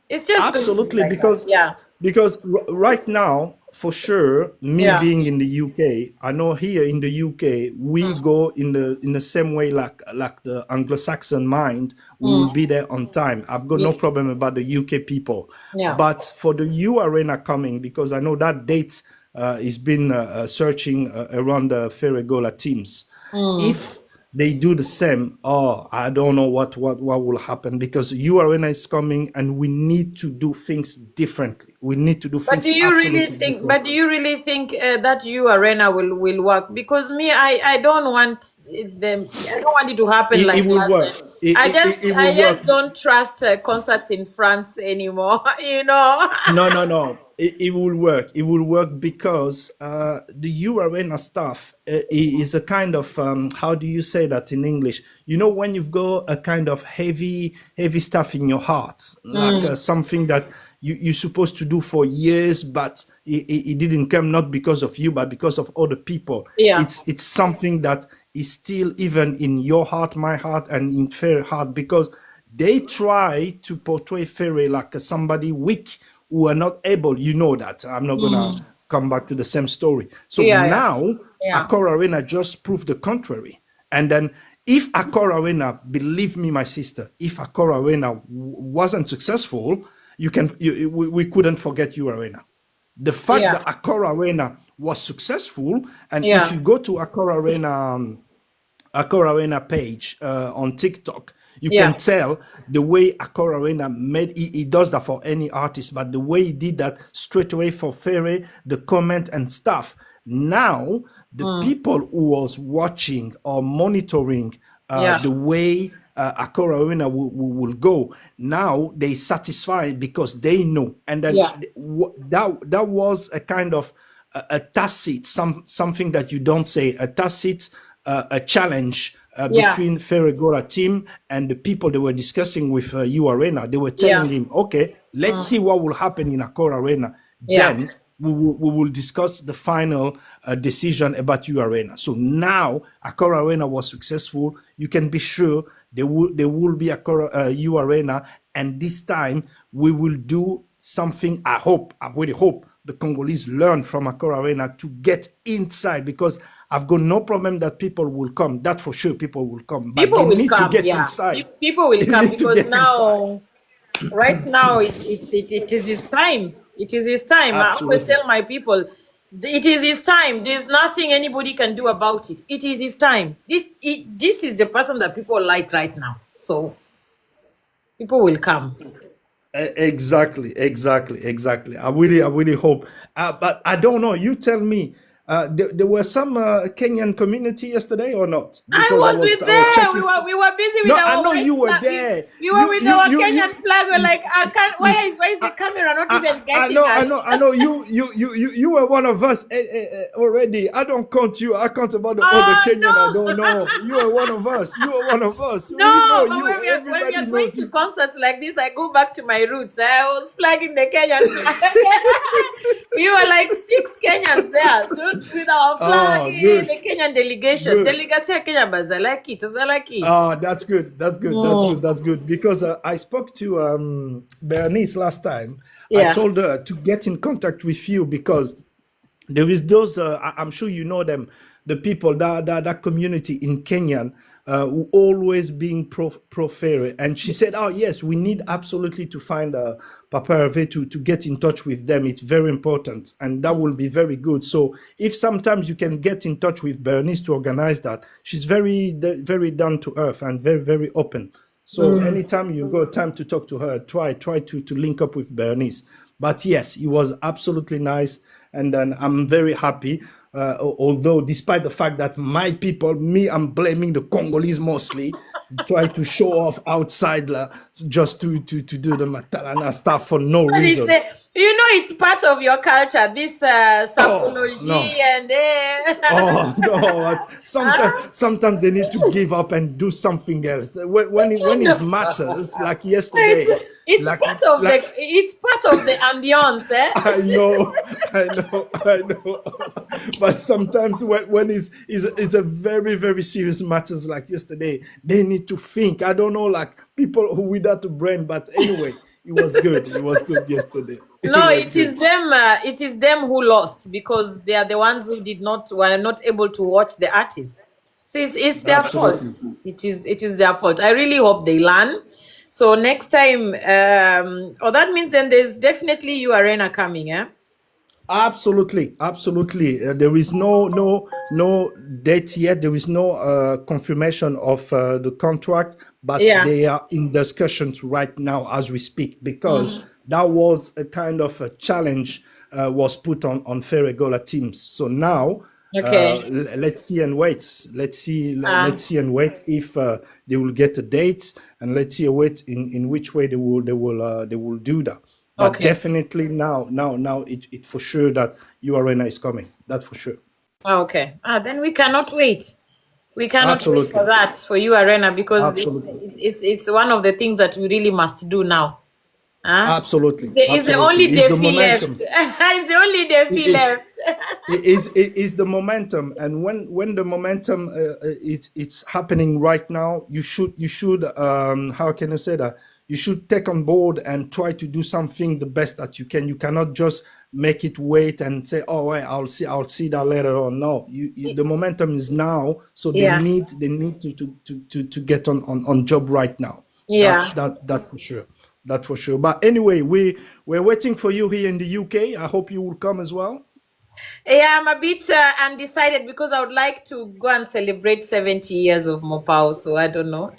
it's just going to be Absolutely, like that. Yeah. because right now, for sure, me Yeah. being in the UK, I know here in the UK we go in the same way like the Anglo-Saxon mind. We will be there on time. I've got no Yeah. problem about the UK people, Yeah. but for the U Arena coming, because I know that date is been searching around the Ferre Gola teams. If they do the same, oh, I don't know what will happen, because U Arena is coming and we need to do things differently. We need to do But things do you really absolutely think? different. But do you really think that you arena will work? Because me, I don't want them. I don't want it to happen It like will last work. time. I Will work. just don't trust concerts in France anymore. You know. No. It will work. It will work because the U Arena stuff is a kind of how do you say that in English? You know, when you've got a kind of heavy stuff in your heart, like something that you're supposed to do for years, but it didn't come, not because of you, but because of other people. Yeah. It's something that is still even in your heart, my heart, and in Ferre heart, because they try to portray Ferre like somebody weak who are not able. You know that. I'm not gonna come back to the same story. So Yeah. now Yeah. Accor Arena just proved the contrary. And then if Accor Arena, believe me, my sister, if Accor Arena wasn't successful, we couldn't forget U Arena. The fact Yeah. that Accor Arena was successful, and if Yeah. you go to Accor Arena page on TikTok, you Yeah. can tell the way Accor Arena made. He does that for any artist, but the way he did that straight away for Ferre, the comment and stuff. Now the people who was watching or monitoring Yeah. the way Accor Arena will go, now they satisfied because they know, and then Yeah. that was a kind of a tacit, something that you don't say, a tacit a challenge Yeah. between Ferre Gola team and the people they were discussing with U Arena. They were telling Yeah. him, okay, let's see what will happen in Accor Arena. Yeah. Then we will discuss the final decision about U Arena. So now Accor Arena was successful. You can be sure there will be U Arena, and this time we will do something. I really hope the Congolese learn from Accor Arena to get inside, because I've got no problem that people will come. That for sure, people will come. But People they will need to come. get Yeah. inside. People will They come need to because get inside. now, right now, it is his time. It is his time. I always Absolutely. tell my people, it is his time. There's nothing anybody can do about it. It is his time. This is the person that people like right now. So people will come. Exactly. I really hope. But I don't know. You tell me. There were some Kenyan community yesterday or not? I Because was with I was there. checking. We were busy with No, I our know white you were flag. there. We were with our Kenyan flag. We're you, like, I can't. Why is the camera not even getting us? I know. You were one of us already. I don't count you. I count about the other Oh Kenyan. I no. don't know. You are one of us. We No, know but you. when we are Everybody going knows to you. concerts like this, I go back to my roots. I was flagging the Kenyan flag. We were like 6 Kenyans there with our flag, Oh, good. the Kenyan delegation. Good. Delegation Kenya Bazalaki, Tozalaki. Oh, that's good. That's good. Because I spoke to Bernice last time. I Yeah. told her to get in contact with you, because there is those. I'm sure you know them. The people that community in Kenyan who always being pro Ferre. And she said, "Oh yes, we need absolutely to find Papa Hervé to get in touch with them. It's very important, and that will be very good. So if sometimes you can get in touch with Bernice to organize that, she's very down to earth and very open. So anytime you got time to talk to her, try to link up with Bernice. But yes, it was absolutely nice, and then I'm very happy. Although, despite the fact that my people, I'm blaming the Congolese mostly, try to show off outside just to do the Matalana stuff for no But reason. You know, it's part of your culture, this Oh psychology no. and Oh no! Sometimes they need to give up and do something else. When it matters, like yesterday, it's like part of like it's part of the ambience, eh? I know, I know. But sometimes when it's a very, very serious matters like yesterday, they need to think. I don't know, like people who without a brain. But anyway, it was good. It was good yesterday. It No, was it is good. them. It is them who lost because they are the ones who were not able to watch the artist. So it's their fault. Absolutely. It is their fault. I really hope they learn. So next time, that means then there's definitely you arena coming, eh? Absolutely, absolutely. There is no date yet. There is no confirmation of the contract, but Yeah. they are in discussions right now as we speak because that was a kind of a challenge was put on Ferre Gola teams. So now Okay. let's see and wait. Ah. Let's see and wait if they will get a date, and let's see and wait in which way they will do that. But Okay. definitely now, it for sure that URNA is coming. That's for sure. Okay. Then we cannot wait. We cannot wait for Absolutely. that for you arena because Absolutely. it's one of the things that we really must do now. Huh? Absolutely. It's the only Absolutely. It's the Defi left. momentum. It's the only Defi It, left. it is the momentum, and when the momentum it's happening right now, you should how can you say that, you should take on board and try to do something the best that you can. You cannot just make it wait and say, oh wait, I'll see that later on. No, the momentum is now, so Yeah. they need to get on job right now. Yeah. That for sure. That for sure. But anyway, we're waiting for you here in the UK. I hope you will come as well. Yeah, I'm a bit undecided because I would like to go and celebrate 70 years of Mopao, so I don't know.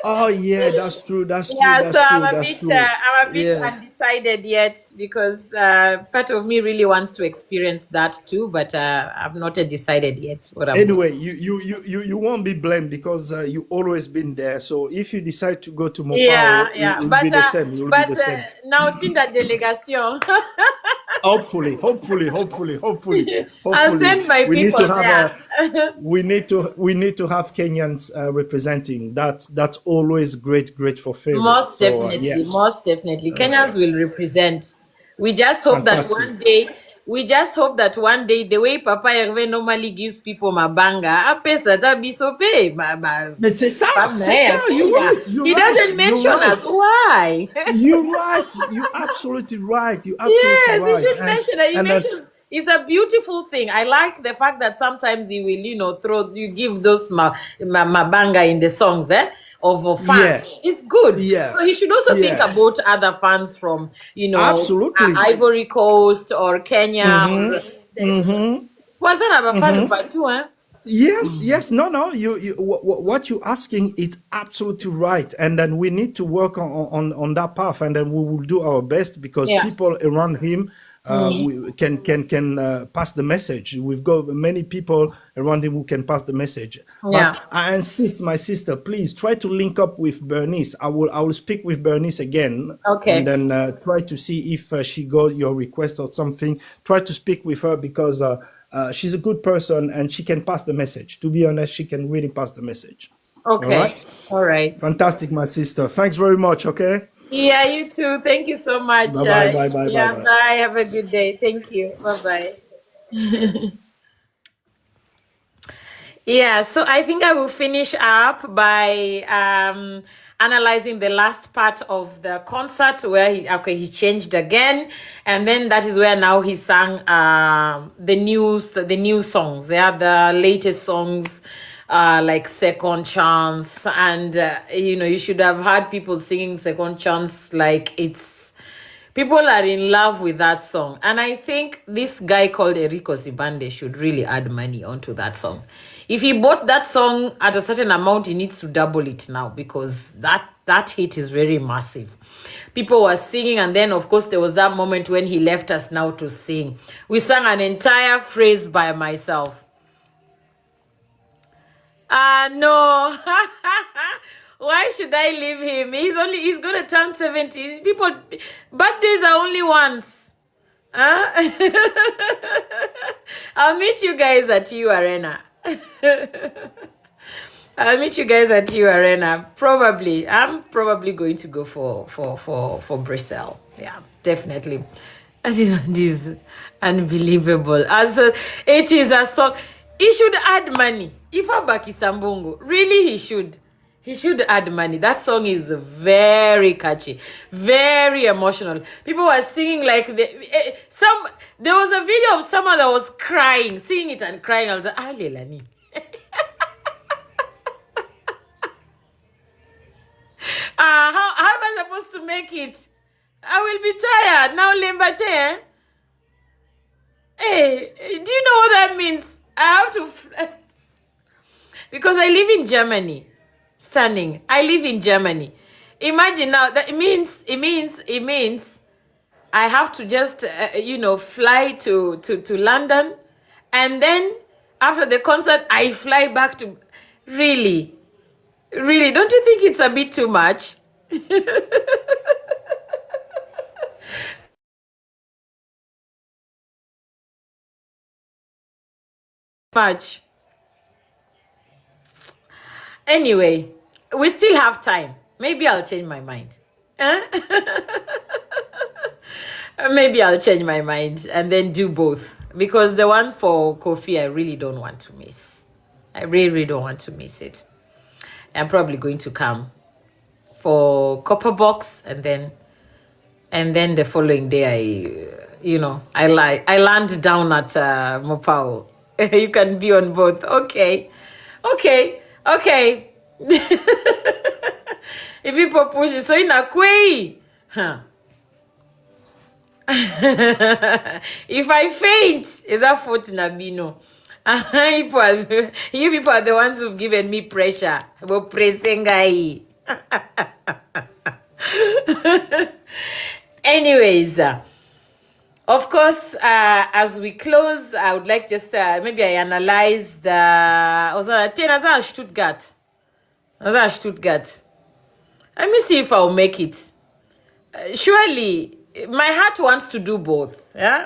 Oh yeah, that's true. That's true. Yeah, That's so true. That's true. I'm a bit Yeah. undecided yet because part of me really wants to experience that too, but I'm not decided yet what I'm Anyway, you won't be blamed because you always been there. So if you decide to go to Mopao, yeah. it will But be the same. It will be the same. now Tinder delegation. Hopefully. I'll send my We need people to have there. we need to have Kenyans representing. That's always great for Ferre. Most So definitely, yes, most definitely. Kenyans will represent. We just hope that fantastic. one day, the way Papa Hervé normally gives people mabanga, apesa that be so pay. Mais c'est ça. You're right. He doesn't mention us. Why? You're right. You're absolutely right. Yes, right. he should mention it. He and mentions it's a beautiful thing. I like the fact that sometimes he will, give those mabanga in the songs, of fans. Yeah. It's good. Yeah. So he should also think Yeah. about other fans from, Absolutely. Ivory Coast or Kenya. Wasn't a fan of too, eh? Yes. No. What you're asking is absolutely right, and then we need to work on that path, and then we will do our best because Yeah. people around him we can pass the message. We've got many people around him who can pass the message. Yeah. But I insist, my sister, please try to link up with Bernice. I will speak with Bernice again. Okay. And then try to see if she got your request or something. Try to speak with her because she's a good person and she can pass the message. To be honest, she can really pass the message. Okay. All right. Fantastic, my sister. Thanks very much. Okay. Yeah, you too. Thank you so much. Bye. Yeah, bye. Have a good day. Thank you. Bye. Yeah, so I think I will finish up by analyzing the last part of the concert where he changed again, and then that is where now he sang the new songs, the latest songs. Like Second Chance, and you should have heard people singing Second Chance like people are in love with that song. And I think this guy called Erico Sibande should really add money onto that song. If he bought that song at a certain amount, he needs to double it now because that hit is very massive. People were singing, and then of course there was that moment when he left us now to sing. We sang an entire phrase by myself. No. Why should I leave him? He's gonna turn 70. People, birthdays are only once. Huh? I'll meet you guys at U Arena. I'll meet you guys at U Arena. Probably. I'm probably going to go for Brussels. Yeah, definitely. It is unbelievable. It is a song. He should add money. If Abaki Sambungu, really he should. He should add money. That song is very catchy, very emotional. People were singing like there was a video of someone that was crying, singing it and crying. I was like, ah, Lelani. How am I supposed to make it? I will be tired now. Lembate, eh? Hey, do you know what that means? I have to because I live in Germany. Stunning. I live in Germany. Imagine now that it means I have to just fly to London, and then after the concert I fly back to. Really, don't you think it's a bit too much? Much. Anyway, we still have time. Maybe I'll change my mind. Maybe I'll change my mind and then do both. Because the one for Kofi, I really don't want to miss. I really don't want to miss it. I'm probably going to come for Copper Box, and then the following day I land down at Mopao. You can be on both. Okay. If people push it, so in a way, if I faint, is that fault in Abino? You people are the ones who've given me pressure. Anyways, of course, as we close, I would like just maybe I analyzed Stuttgart. Let me see if I'll make it. Surely, my heart wants to do both. Yeah,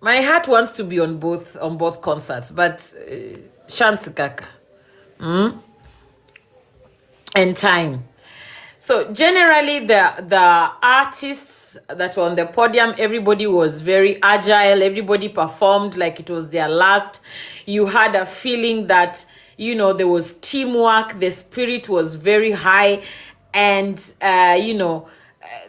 my heart wants to be on both concerts, but chance kaka, and time. So generally, the artists that were on the podium, everybody was very agile. Everybody performed like it was their last. You had a feeling that there was teamwork. The spirit was very high, and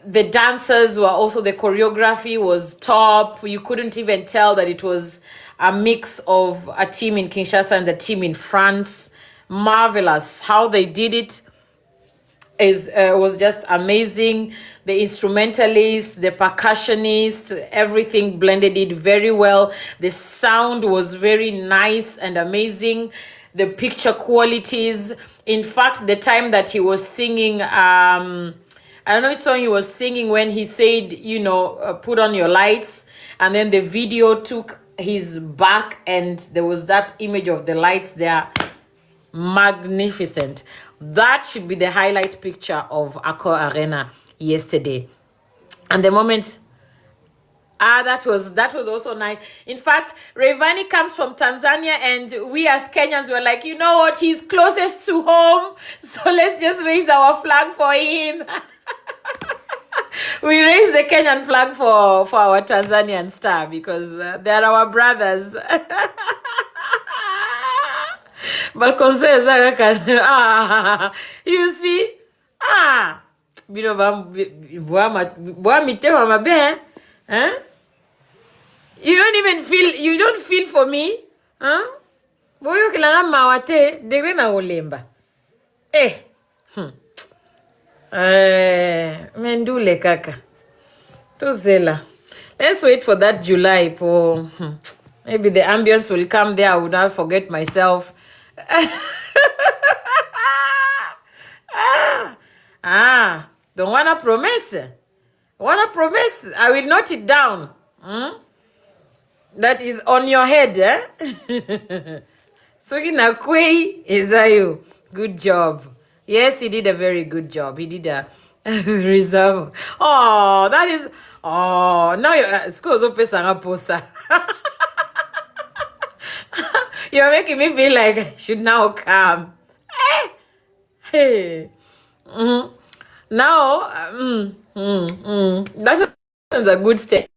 the dancers were also, the choreography was top. You couldn't even tell that it was a mix of a team in Kinshasa and the team in France. Marvelous how they did it. Was just amazing. The instrumentalists, the percussionists, everything blended it very well. The sound was very nice and amazing. The picture qualities. In fact, the time that he was singing, I don't know which song he was singing, when he said, put on your lights, and then the video took his back and there was that image of the lights there. Magnificent. That should be the highlight picture of Accir Arena yesterday. And the moment, that was also nice. In fact, Rayvanny comes from Tanzania, and we as Kenyans were like, you know what, he's closest to home, so let's just raise our flag for him. We raised the Kenyan flag for our Tanzanian star, because they're our brothers. But you see, you don't feel for me, huh? Boyo kilanga mawate degre na olemba. Mendule kaka. Tozela. Let's wait for that July. Maybe the ambience will come there. I would not forget myself. Don't wanna promise. I will note it down. That is on your head, eh? So in a way, is you. Good job. Yes, he did a very good job. He did a reserve. Oh, that is. Oh, now you're school's open Sangaposa. You're making me feel like I should now come. Hey. Mhm. Now, that was a good step.